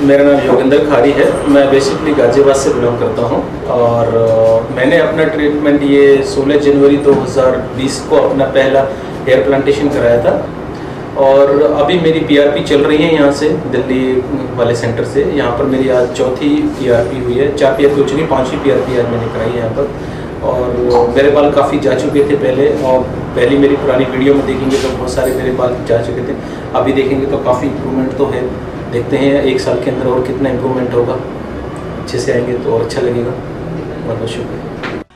मेरा नाम योगेंद्र खारी है। मैं बेसिकली गाज़ियाबाद से बिलोंग करता हूं और मैंने अपना ट्रीटमेंट ये 16 जनवरी 2020 को अपना पहला हेयर प्लांटेशन कराया था और अभी मेरी पीआरपी चल रही है यहाँ से, दिल्ली वाले सेंटर से। यहाँ पर मेरी आज चौथी पीआरपी हुई है, 4 पीआरपी हो चुकी, 5वीं पीआरपी आज मैंने कराई है यहाँ पर। और मेरे बाल काफ़ी जा चुके थे पहले, और पहली मेरी पुरानी वीडियो में देखेंगे तो बहुत सारे मेरे बाल जा चुके थे। अभी देखेंगे तो काफ़ी इम्प्रूवमेंट तो है। देखते हैं 1 साल के अंदर और कितना इम्प्रूवमेंट होगा। अच्छे से आएंगे तो और अच्छा लगेगा। बहुत बहुत शुक्रिया।